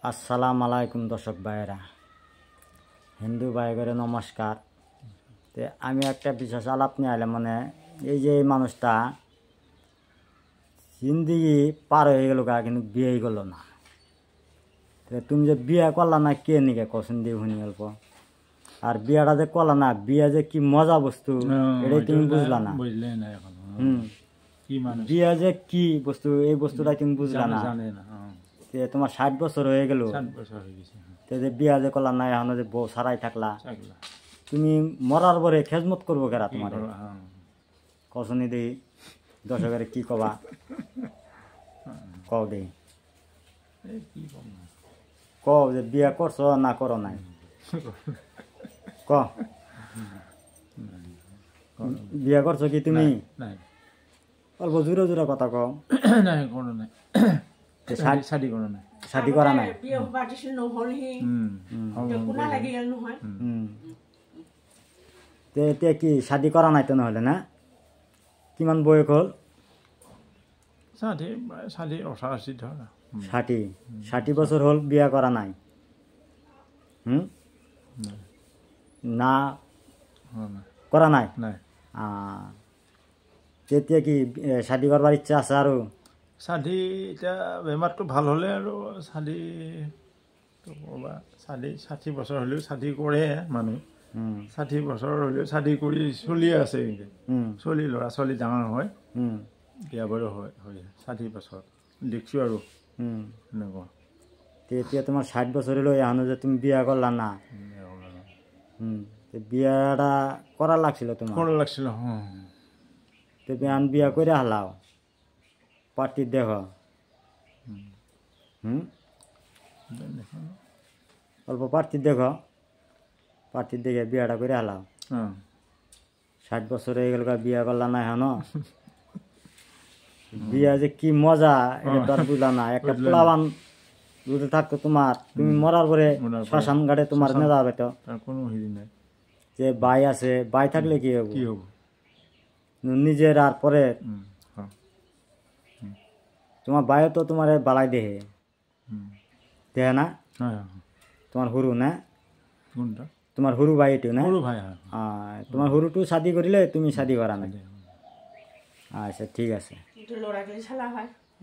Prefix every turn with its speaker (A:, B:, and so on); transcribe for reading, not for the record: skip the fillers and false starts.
A: আসসালামু আলাইকুম দর্শক ভাইয়েরা, হিন্দু ভাইগরে নমস্কার। তো আমি একটা বিশেষ আলাপ নিয়ে আইলাম, মানে এই যে এই মানুষটা জিন্দিগি পার হয়ে গেল গা, কিন্তু বিয়েই করলো না। তো তুমি যে বিয়ে করলা না কে নিকে কখন দিয়ে শুনি অল্প, আর বিয়েটা যে করলা না, বিয়ে যে কি মজা বস্তু এটাই তুমি বুঝলা না। বিয়ে যে কি বস্তু এই বস্তুটা তুমি বুঝলা না। তোমার 60 বছর হয়ে গেল, যে বিয়া যে করলা না, এখন যে বউ সারাই থাকলা, তুমি মরার পরে খেজমত করবো কেরা তোমার কসনি দেই দর্শকের কি কবা কও দেই কও যে বিয়া করছো না করো নাই ক বিয়া করছো কি তুমি? অল্প জোরে জোরে কথা কও। শাদি করা নাই? কি শাদি করা নাই তো নহলে না? কিমান বয়স হল? 60 বছর হল বিয়া করা নাই? না করা নাই। তেতিয়া কি শাদি করবার ইচ্ছা আছে? আৰু
B: শাদি এতিয়া বেমাৰটো ভাল হ'লে আৰু শাদি 60 বছৰ হ'লেও শাদি কৰে মানুহ। 60 বছৰ হ'লেও শাদি কৰি চলি আছে, চলি ল'ৰা ছোৱালী ডাঙৰ হয়, বিয়া বাৰু হয় 60 বছৰ দেখিছোঁ আৰু এনেকুৱা।
A: এতিয়া তোমাৰ 60 বছৰ হলেও এখনো যে তুমি বিয়া করলা না, বিয়াটা করা লাগছিল তোমার?
B: করা লাগছিল।
A: বিয়া করে হালাও পার্টি দেখ, অল্প পার্টি দেখ, পার্টি দেখে বিয়াটা করে হালাও। 60 বছর হয়ে গেল বিয়া করলা না এখনো। বিয়া যে কি মজা এটা তো আর বুঝলা না। একটা পোলাবান যদি থাকতো তোমার, তুমি মরার পরে শ্মশান ঘাটে তোমার নেওয়া যাবে তো
B: কোনো হিরি নাই।
A: যে ভাই আছে, ভাই থাকলে কি হবো? নিজের আর পরে তোমার ভাইও তো তোমার বালাই দেহে দেহে না? তোমার হুরু না? তোমার হুরু ভাই এটিও না? তোমার হুরুটু শাদি করিলে তুমি শাদি করা নাই? আচ্ছা ঠিক আছে।